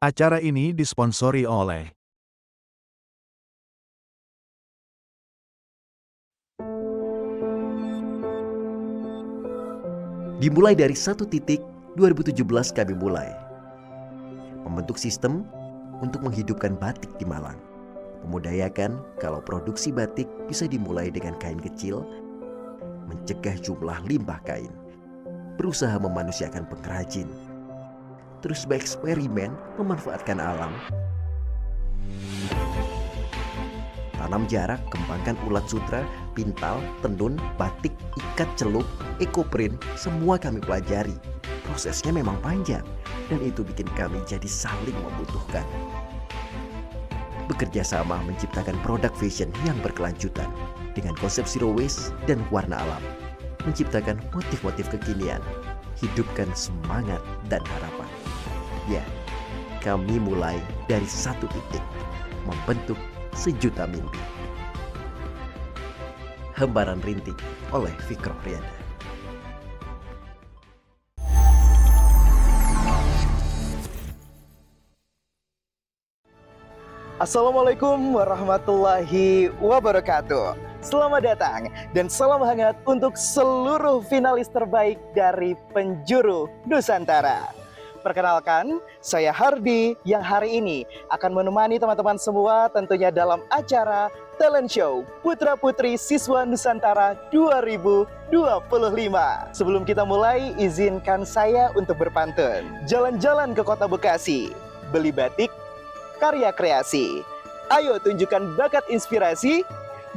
Acara ini disponsori oleh Dimulai dari satu titik, 2017 kami mulai membentuk sistem untuk menghidupkan batik di Malang. Memudayakan kalau produksi batik bisa dimulai dengan kain kecil, mencegah jumlah limbah kain, berusaha memanusiakan pengrajin, terus bereksperimen memanfaatkan alam. Tanam jarak, kembangkan ulat sutra, pintal, tenun, batik, ikat celup, ekoprint, semua kami pelajari. Prosesnya memang panjang dan itu bikin kami jadi saling membutuhkan. Bekerja sama menciptakan produk fashion yang berkelanjutan dengan konsep zero waste dan warna alam. Menciptakan motif-motif kekinian, hidupkan semangat dan harapan. Ya, kami mulai dari satu titik, membentuk sejuta mimpi. Hembaran Rintik oleh Fikroh Riyada. Assalamualaikum warahmatullahi wabarakatuh. Selamat datang dan salam hangat untuk seluruh finalis terbaik dari penjuru Nusantara. Perkenalkan, saya Hardi yang hari ini akan menemani teman-teman semua tentunya dalam acara Talent Show Putra Putri Siswa Nusantara 2025. Sebelum kita mulai, izinkan saya untuk berpantun. Jalan-jalan ke kota Bekasi, beli batik, karya kreasi. Ayo tunjukkan bakat inspirasi,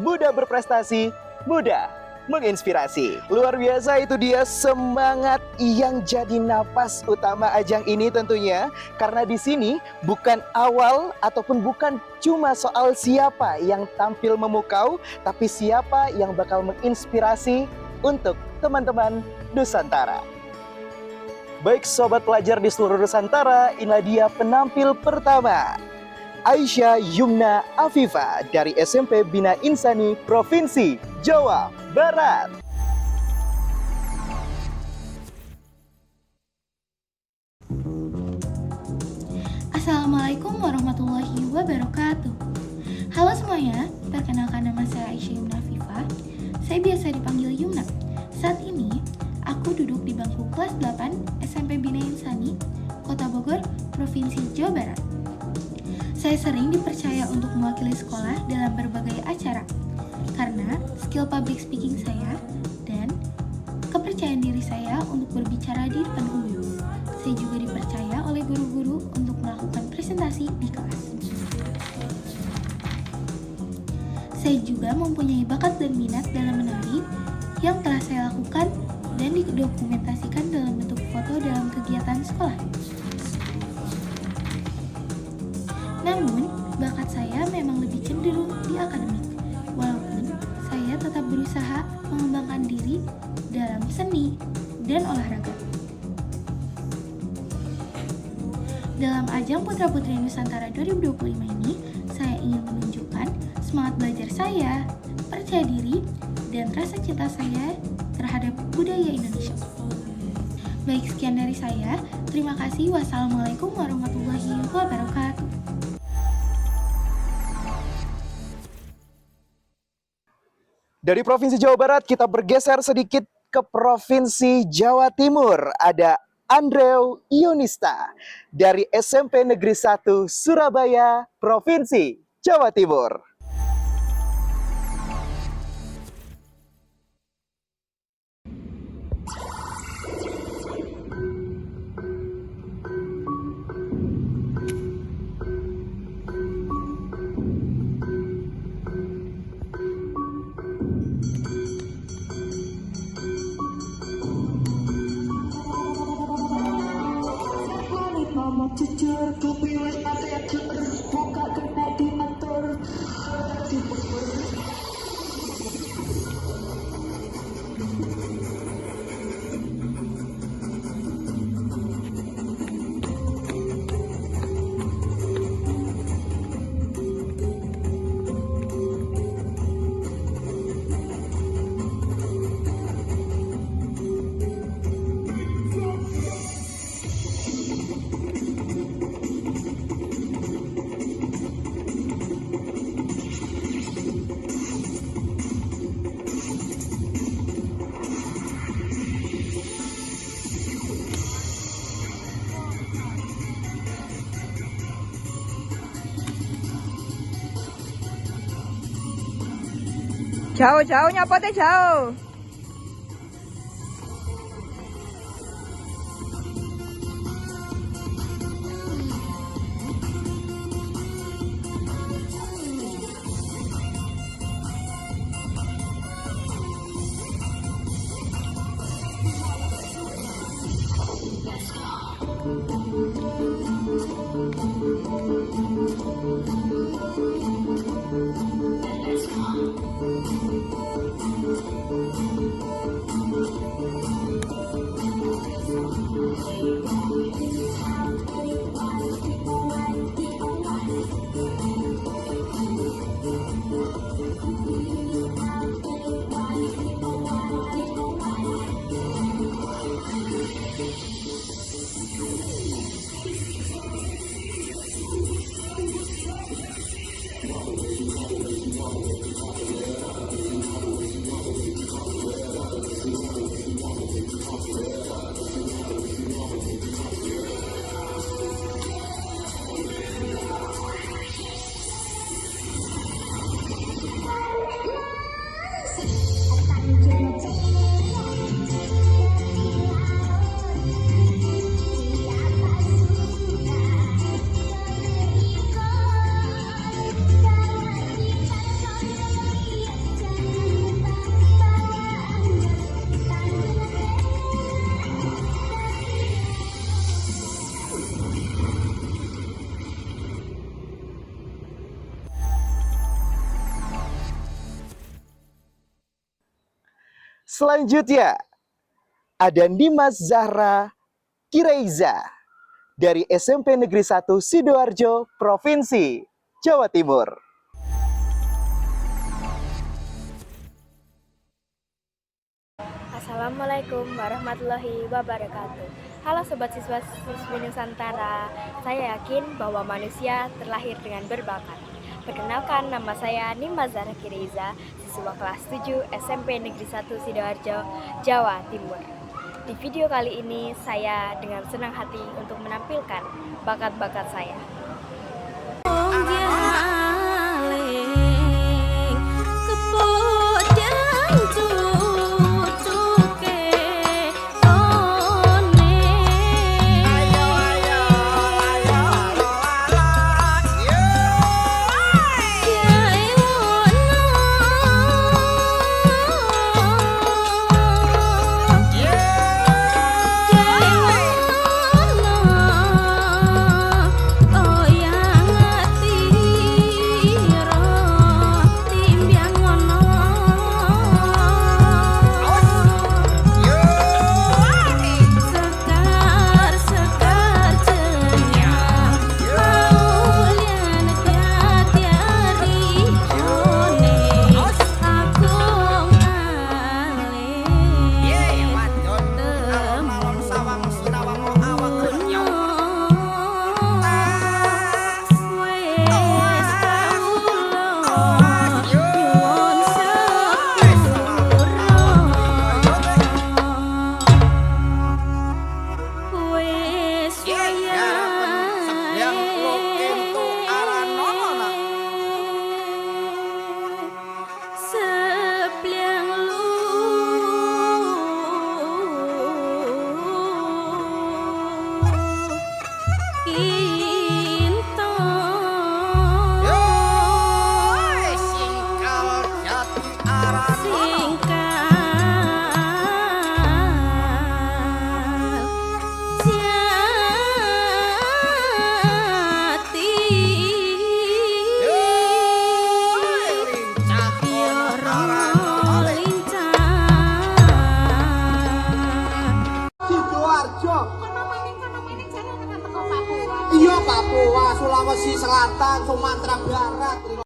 muda berprestasi, muda menginspirasi. Luar biasa, itu dia semangat yang jadi napas utama ajang ini tentunya. Karena di sini bukan awal ataupun bukan cuma soal siapa yang tampil memukau, tapi siapa yang bakal menginspirasi untuk teman-teman Nusantara. Baik sobat pelajar di seluruh Nusantara, inilah dia penampil pertama. Aisyah Yumna Afifa dari SMP Bina Insani, Provinsi Jawa Barat. Assalamualaikum warahmatullahi wabarakatuh. Halo semuanya, perkenalkan nama saya Aisyah Yumna Afifa. Saya biasa dipanggil Yumna. Saat ini, aku duduk di bangku kelas 8 SMP Bina Insani, Kota Bogor, Provinsi Jawa Barat. Saya sering dipercaya untuk mewakili sekolah dalam berbagai acara karena skill public speaking saya dan kepercayaan diri saya untuk berbicara di depan umum. Saya juga dipercaya oleh guru-guru untuk melakukan presentasi di kelas. Saya juga mempunyai bakat dan minat dalam menari yang telah saya lakukan dan didokumentasikan dalam bentuk foto dalam kegiatan sekolah. Namun, bakat saya memang lebih cenderung di akademik, walaupun saya tetap berusaha mengembangkan diri dalam seni dan olahraga. Dalam ajang Putra Putri Nusantara 2025 ini, saya ingin menunjukkan semangat belajar saya, percaya diri, dan rasa cinta saya terhadap budaya Indonesia. Baik, sekian dari saya. Terima kasih. Wassalamualaikum warahmatullahi wabarakatuh. Dari Provinsi Jawa Barat, kita bergeser sedikit ke Provinsi Jawa Timur. Ada Andrew Yunista dari SMP Negeri 1 Surabaya, Provinsi Jawa Timur. Jujur, ku pilih ada yang jujur, buka kena diatur. Jauh-jauh nyopote jauh. Selanjutnya, ada Nimas Zahra Kireiza dari SMP Negeri 1 Sidoarjo, Provinsi Jawa Timur. Assalamualaikum warahmatullahi wabarakatuh. Halo Sobat Siswa-siswi Nusantara, saya yakin bahwa manusia terlahir dengan berbakat. Perkenalkan, nama saya Nimas Zahra Kireiza, siswa kelas 7 SMP Negeri 1 Sidoarjo, Jawa Timur. Di video kali ini, saya dengan senang hati untuk menampilkan bakat-bakat saya. Iya, Papua, Sulawesi Selatan, Sumatera Barat.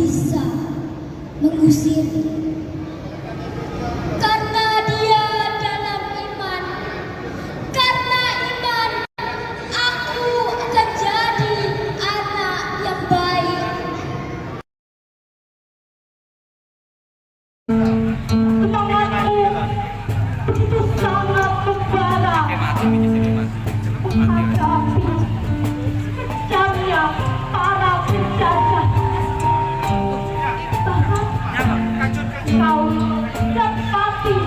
bisa mengusir. Karena dia dalam iman. Karena iman, aku akan jadi anak yang baik. Semangatku itu sangat membara menghadapi kejamnya para penjajah. Bahkan kau dan mati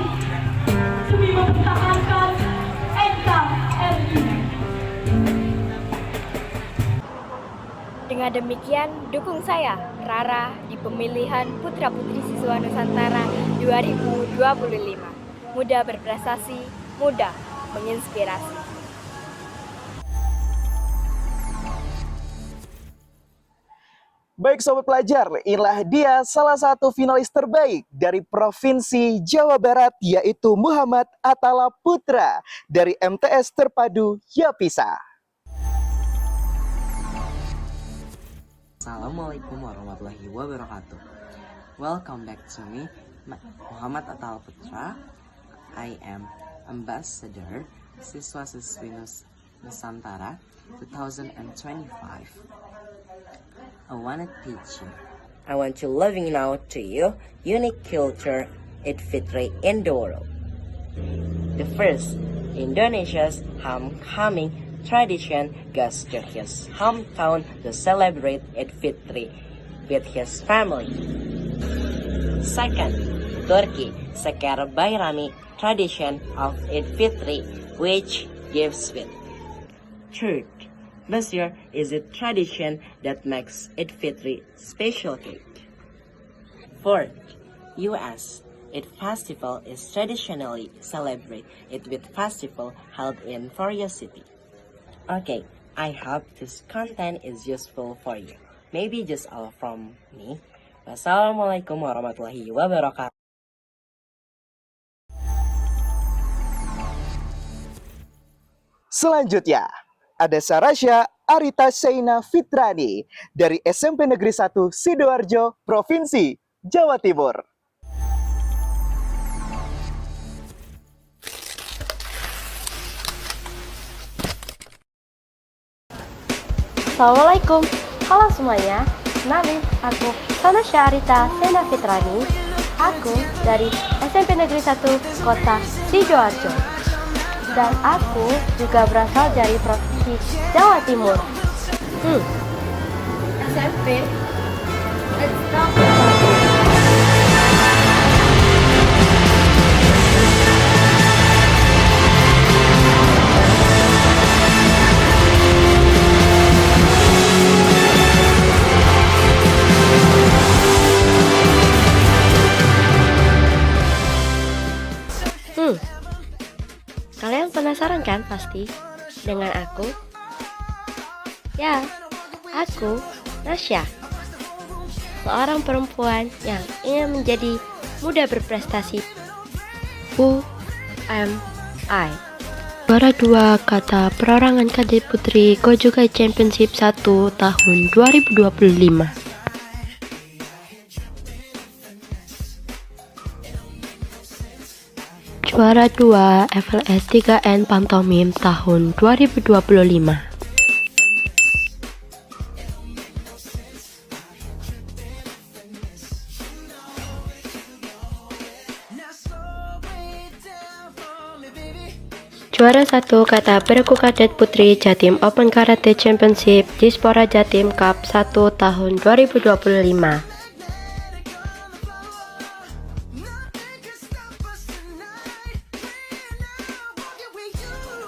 demi mempertahankan NKRI. Dengan demikian, dukung saya, Rara, di pemilihan Putra Putri Siswa Nusantara 2025. Muda berprestasi, muda menginspirasi. Baik Sobat Pelajar, inilah dia salah satu finalis terbaik dari Provinsi Jawa Barat, yaitu Muhammad Atala Putra dari MTS Terpadu Yapisa. Assalamualaikum warahmatullahi wabarakatuh. Welcome back to me, Muhammad Atala Putra. I am Ambassador Siswa-siswi Nusantara 2025. I want to teach you. I want to living now to you unique culture Eid Fitri in the world. The first, Indonesia's homecoming tradition goes to his hometown to celebrate Eid Fitri with his family. Second, Turkey Seker Bayrami tradition of Eid Fitri, which gives sweet. Third, Mesir is a tradition that makes Eid Fitri special cake. Fourth, US Eid Festival is traditionally celebrated with festival held in various cities. Okay, I hope this content is useful for you. Maybe just all from me. Wassalamualaikum warahmatullahi wabarakatuh. Selanjutnya, ada Sarasya Arita Seina Fitrani dari SMP Negeri 1 Sidoarjo, Provinsi Jawa Timur. Assalamualaikum, halo semuanya. Kenalin, aku Sarasya Arita Seina Fitrani. Aku dari SMP Negeri 1 Kota Sidoarjo. Dan aku juga berasal dari Provinsi Jawa Timur. SMP? Let's talk about it. Kalian penasaran kan pasti dengan aku? Ya, aku Nasya, seorang perempuan yang ingin menjadi muda berprestasi. UMI, juara 2 kata perorangan Kadet Putri Gojogai Championship 1 tahun 2025. Juara 2 FLS 3N Pantomim tahun 2025. Juara 1 kata bergu Kadet Putri Jatim Open Karate Championship Dispora Jatim Cup 1 tahun 2025.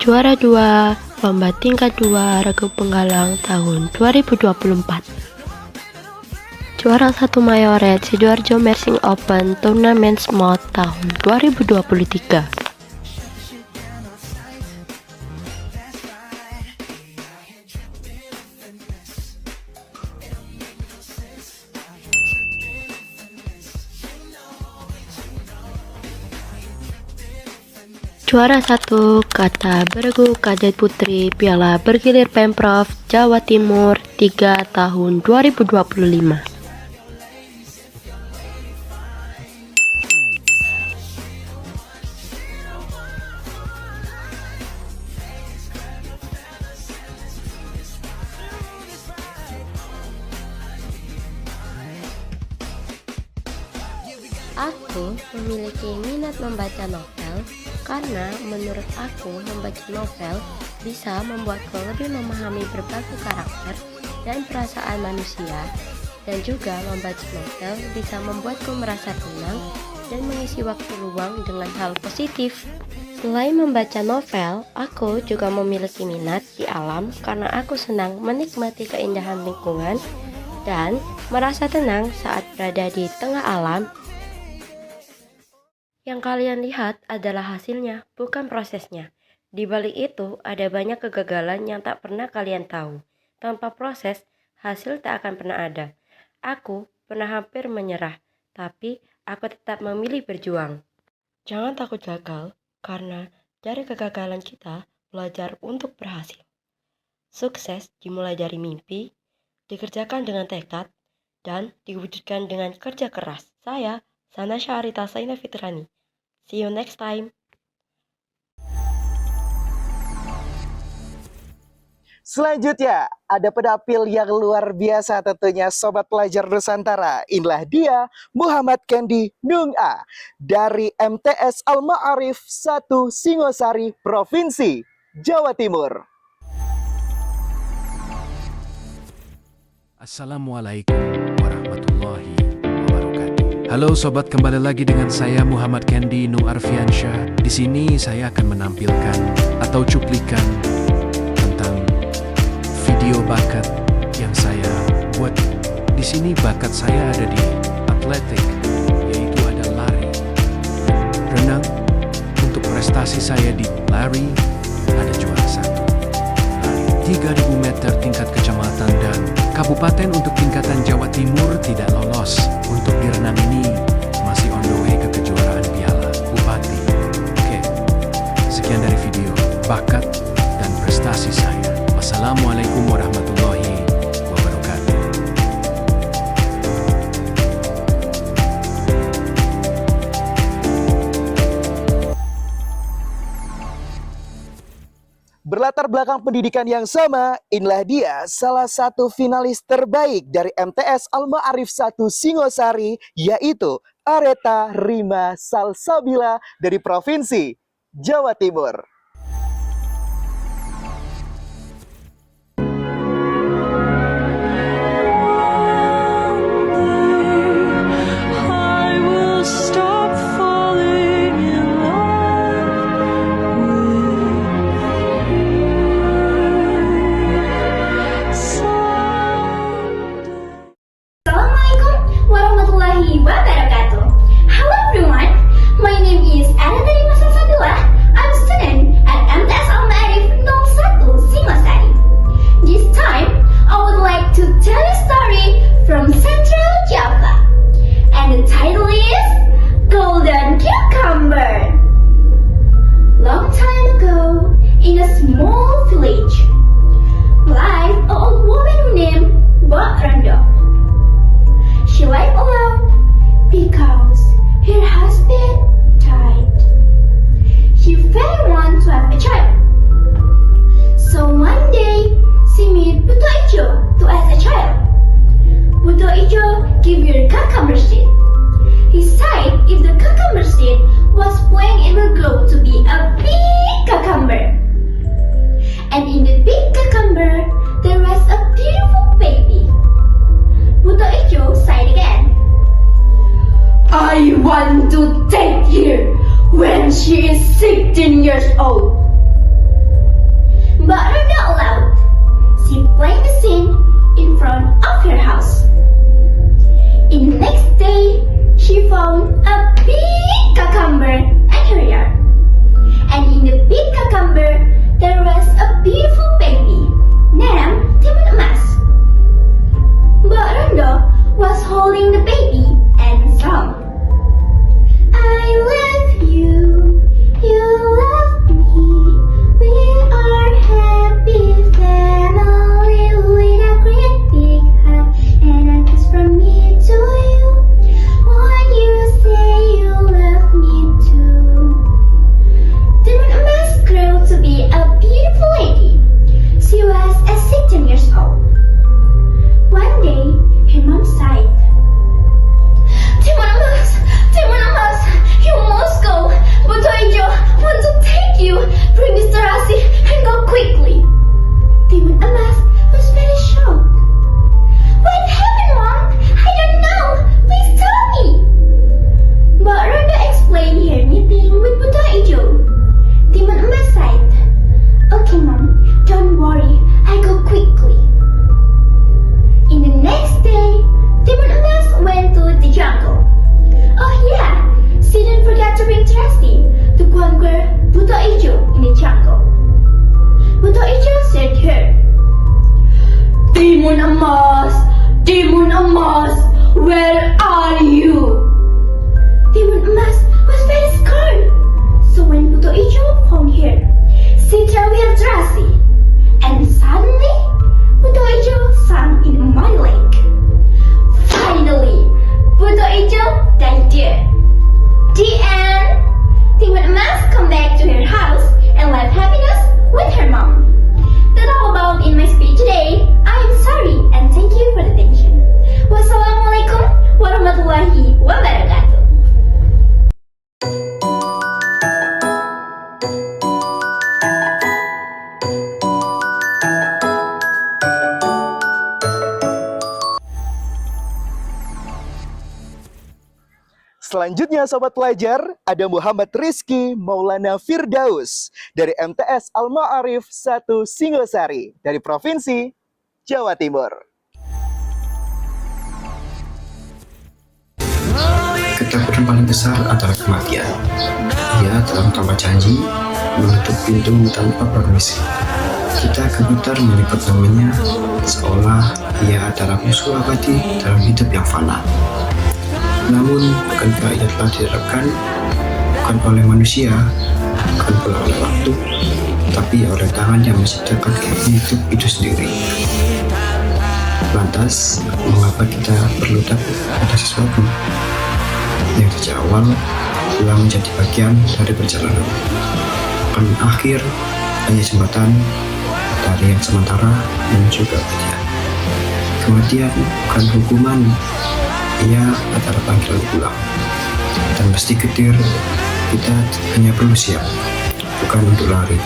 Juara 2 Lomba Tingkat 2 Regu Penggalang tahun 2024. Juara 1 Mayoret Sidoarjo Mersing Open Tournament Mode tahun 2023. Juara 1 kata bergu Kadet Putri Piala Bergilir Pemprov Jawa Timur 3 tahun 2025. Aku memiliki minat membaca novel karena menurut aku membaca novel bisa membuatku lebih memahami berbagai karakter dan perasaan manusia, dan juga membaca novel bisa membuatku merasa tenang dan mengisi waktu luang dengan hal positif. Selain membaca novel, aku juga memiliki minat di alam karena aku senang menikmati keindahan lingkungan dan merasa tenang saat berada di tengah alam. Yang kalian lihat adalah hasilnya, bukan prosesnya. Di balik itu, ada banyak kegagalan yang tak pernah kalian tahu. Tanpa proses, hasil tak akan pernah ada. Aku pernah hampir menyerah, tapi aku tetap memilih berjuang. Jangan takut gagal, karena dari kegagalan kita belajar untuk berhasil. Sukses dimulai dari mimpi, dikerjakan dengan tekad, dan diwujudkan dengan kerja keras. Saya, Sanasya Arita Saina Fitrani. See you next time. Selanjutnya, ada pedapil yang luar biasa tentunya Sobat Pelajar Nusantara. Inilah dia Muhammad Kendi Nung A dari MTS Al-Ma'arif 1 Singosari, Provinsi Jawa Timur. Assalamualaikum warahmatullahi wabarakatuh. Halo sobat, kembali lagi dengan saya Muhammad Kendi Nung Arfiansyah. Di sini saya akan menampilkan atau cuplikan tentang video bakat yang saya buat. Di sini bakat saya ada di atletik, yaitu ada lari, renang. Untuk prestasi saya di lari ada juara 1. Lari 3000 meter tingkat kecamatan dan kabupaten. Untuk tingkatan Jawa Timur tidak lolos. Untuk di renang ini masih on the way ke kejuaraan Piala Bupati. Oke, sekian dari video bakat dan prestasi saya. Wassalamualaikum warahmatullahi wabarakatuh. Berlatar belakang pendidikan yang sama, inilah dia salah satu finalis terbaik dari MTS Al-Ma'arif 1 Singosari, yaitu Areta Rima Salsabila dari Provinsi Jawa Timur. I want to take her when she is 16 years old. But her not allowed. She played the scene in front of her house. In the next day, she found a big cucumber in her yard. And in the big cucumber, there was a beautiful baby named Timun Emas. Mbak Rondo was holding the baby and sung, I love you, you love me, we are happy family with a great big hug and a kiss from me to you, when you say you love me too. Timun Emas grew to be a beautiful lady. She was 16 years old. One day, her mom sighed. Buto Ijo in the jungle. Buto Ijo said to her, Demon Emas, where are you? Demon Emas was very scared. So when Buto Ijo found her, she traveled drastic, and suddenly Buto Ijo sank in a mud lake. Finally, Buto Ijo died there. The end. Demon Emas come back to her house and live happiness with her mom. That's all about in my speech today. I am sorry and thank you for the attention. Wassalamualaikum warahmatullahi wabarakatuh. Selanjutnya Sobat Pelajar, ada Muhammad Rizky Maulana Firdaus dari MTS Al-Ma'arif 1 Singosari dari Provinsi Jawa Timur. Ketakutan paling besar adalah kematian. Ia telah tanpa janji menutup pintu tanpa permisi. Kita gemetar menyebut namanya seolah ia adalah musuh abadi dalam hidup yang fana. Namun, bukankah ia telah diterapkan bukan oleh manusia, bukan pula oleh waktu, tapi oleh tangan yang menciptakan hidup itu sendiri. Lantas, mengapa kita perlu takut pada sesuatu yang sejak awal telah menjadi bagian dari perjalanan? Kan akhir hanya jembatan dari yang sementara menuju keabadian. Kematian bukan hukuman, ia adalah panggilan pulang. Dan mesti getir, kita hanya perlu siap, bukan untuk lari.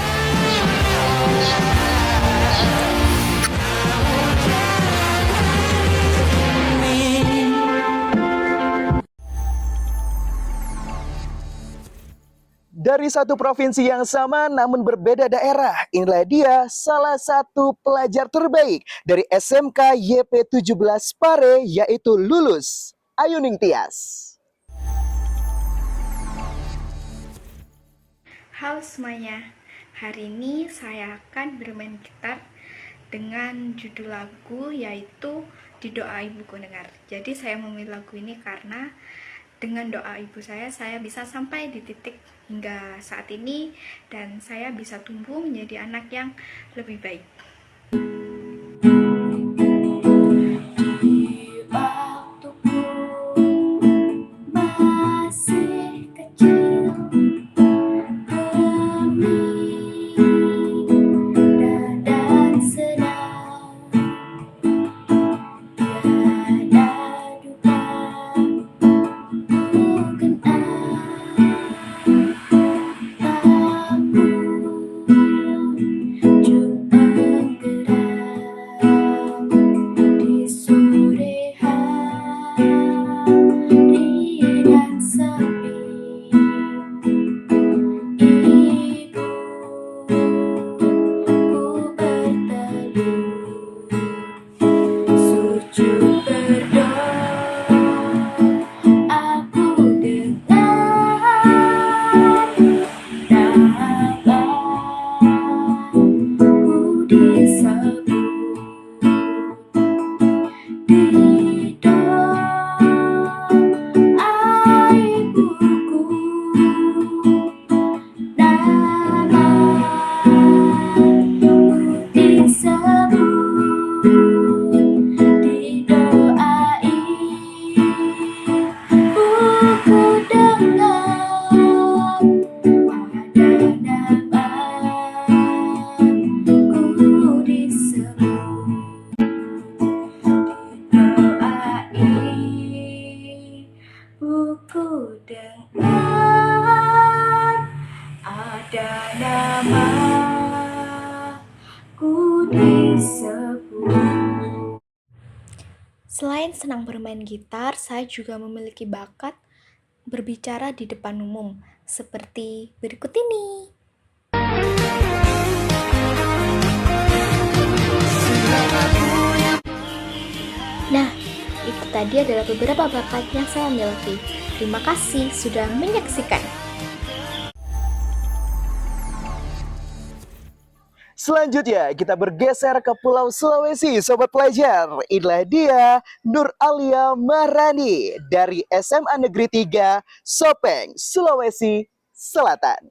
Dari satu provinsi yang sama namun berbeda daerah, inilah dia salah satu pelajar terbaik dari SMK YP17 Pare, yaitu Lulus Ayuning Tias. Halo semuanya, hari ini saya akan bermain gitar dengan judul lagu yaitu Di Doa Ibuku Dengar. Jadi saya memilih lagu ini karena dengan doa ibu saya bisa sampai di titik hingga saat ini dan saya bisa tumbuh menjadi anak yang lebih baik. Selain senang bermain gitar, saya juga memiliki bakat berbicara di depan umum, seperti berikut ini. Nah, itu tadi adalah beberapa bakat yang saya miliki. Terima kasih sudah menyaksikan. Selanjutnya kita bergeser ke Pulau Sulawesi, Sobat Pelajar. Inilah dia Nur Alia Mahrani dari SMA Negeri 3 Sopeng, Sulawesi Selatan.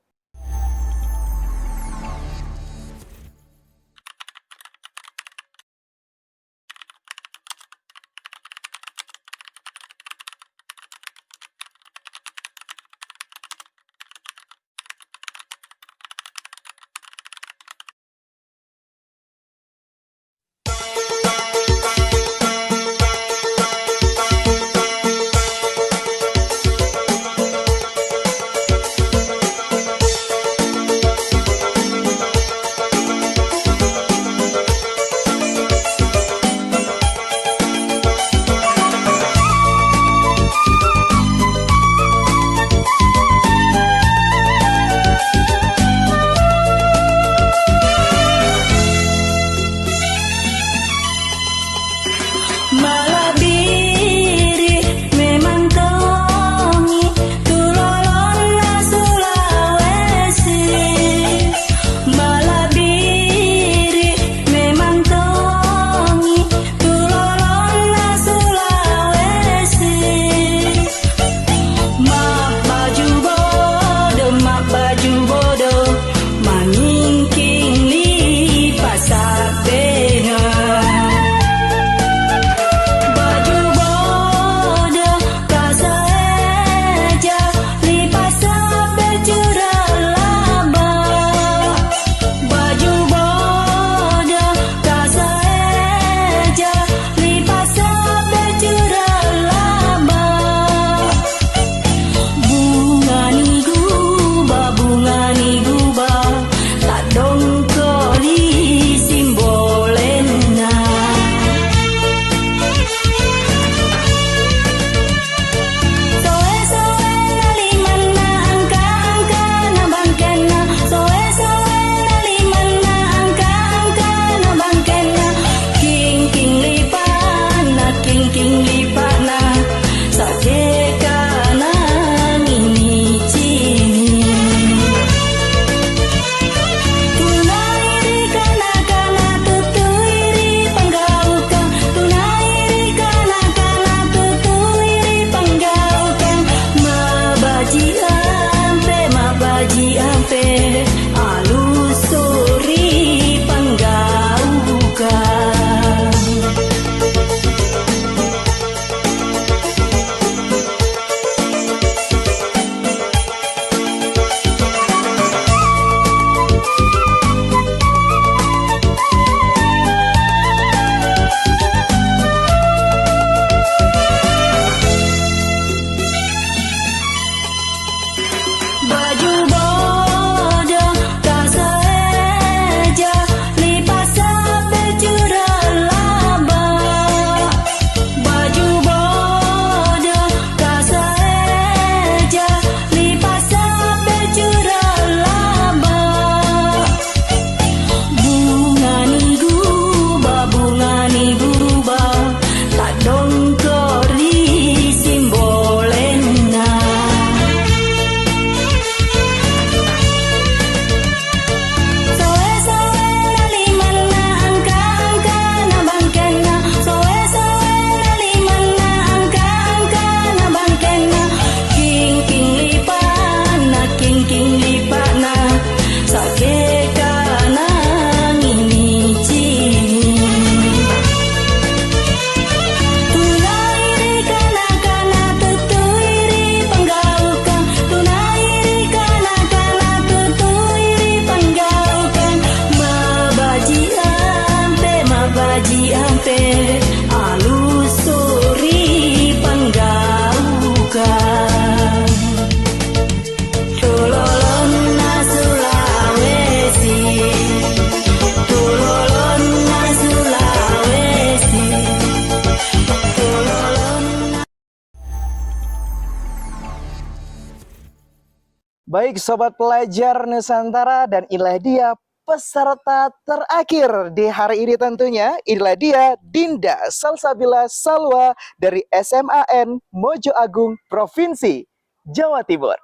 Baik Sobat Pelajar Nusantara, dan inilah dia peserta terakhir di hari ini tentunya. Inilah dia Dinda Salsabila Salwa dari SMAN Mojo Agung, Provinsi Jawa Timur.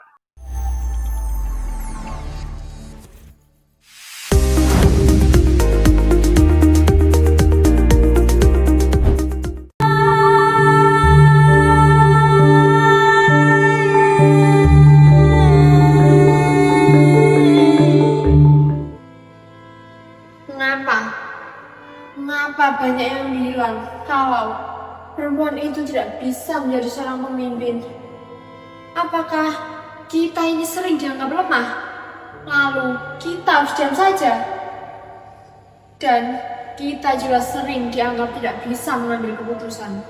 tidak bisa menjadi seorang pemimpin? Apakah kita ini sering dianggap lemah? Lalu kita harus diam saja? Dan kita juga sering dianggap tidak bisa mengambil keputusan.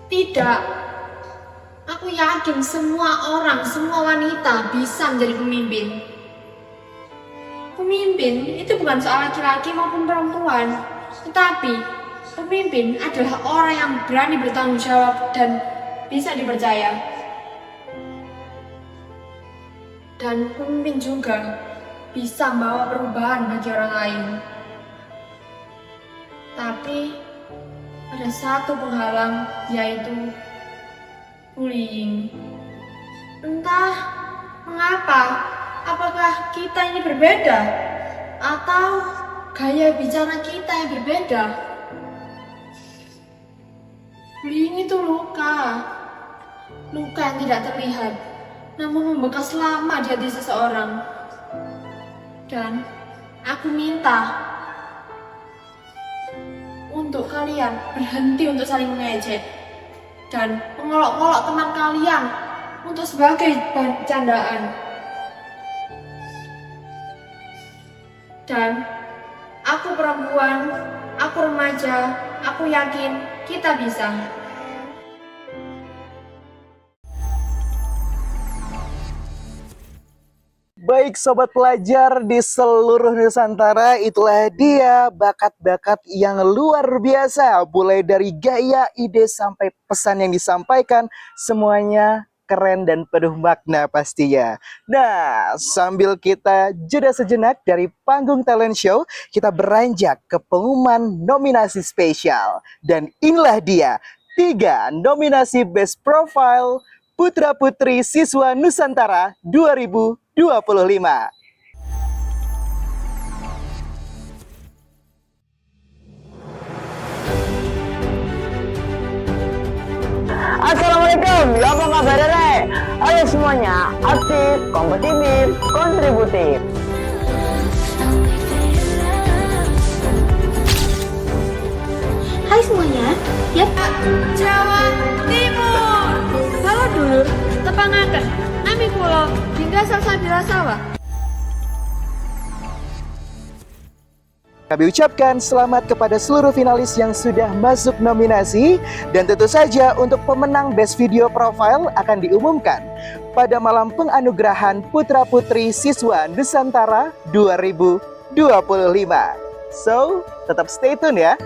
Tidak. Aku yakin semua orang, semua wanita bisa menjadi pemimpin. Pemimpin itu bukan soal laki-laki maupun perempuan, tetapi pemimpin adalah orang yang berani bertanggung jawab dan bisa dipercaya. Dan pemimpin juga bisa membawa perubahan bagi orang lain. Tapi ada satu penghalang, yaitu bullying. Entah mengapa, apakah kita ini berbeda atau gaya bicara kita yang berbeda? Bullying itu luka yang tidak terlihat, namun membekas lama di hati seseorang. Dan aku minta untuk kalian berhenti untuk saling mengejek dan mengolok-olok teman kalian untuk sebagai bahan candaan. Dan aku perempuan, aku remaja, aku yakin kita bisa. Baik sobat pelajar di seluruh Nusantara, itulah dia bakat-bakat yang luar biasa. Mulai dari gaya, ide, sampai pesan yang disampaikan, semuanya keren dan penuh makna pastinya. Nah, sambil kita jeda sejenak dari panggung talent show, kita beranjak ke pengumuman nominasi spesial. Dan inilah dia 3 nominasi Best Profile Putra Putri Siswa Nusantara 2025. Assalamualaikum, apa kabar Rere? Ayo semuanya, aktif, kompetitif, kontributif. Hai semuanya, ya Jawa Timur. Halo dulur, tepangaken. Nami kula Dinda Salsabila Sawah. Kami ucapkan selamat kepada seluruh finalis yang sudah masuk nominasi. Dan tentu saja untuk pemenang Best Video Profile akan diumumkan pada malam penganugerahan Putra Putri Siswa Nusantara 2025. So, tetap stay tune ya.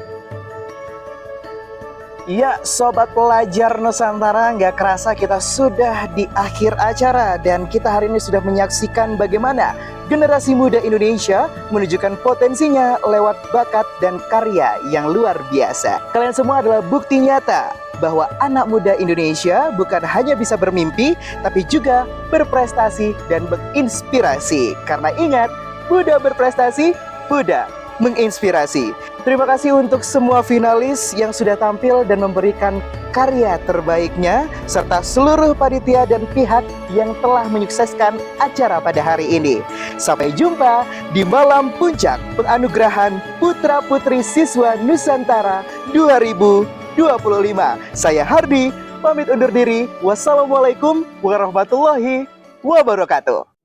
Ya, sobat pelajar Nusantara, nggak kerasa kita sudah di akhir acara. Dan kita hari ini sudah menyaksikan bagaimana generasi muda Indonesia menunjukkan potensinya lewat bakat dan karya yang luar biasa. Kalian semua adalah bukti nyata bahwa anak muda Indonesia bukan hanya bisa bermimpi, tapi juga berprestasi dan menginspirasi. Karena ingat, muda berprestasi, muda menginspirasi. Terima kasih untuk semua finalis yang sudah tampil dan memberikan karya terbaiknya, serta seluruh panitia dan pihak yang telah menyukseskan acara pada hari ini. Sampai jumpa di malam puncak penganugerahan Putra Putri Siswa Nusantara 2025. Saya Hardi, pamit undur diri. Wassalamualaikum warahmatullahi wabarakatuh.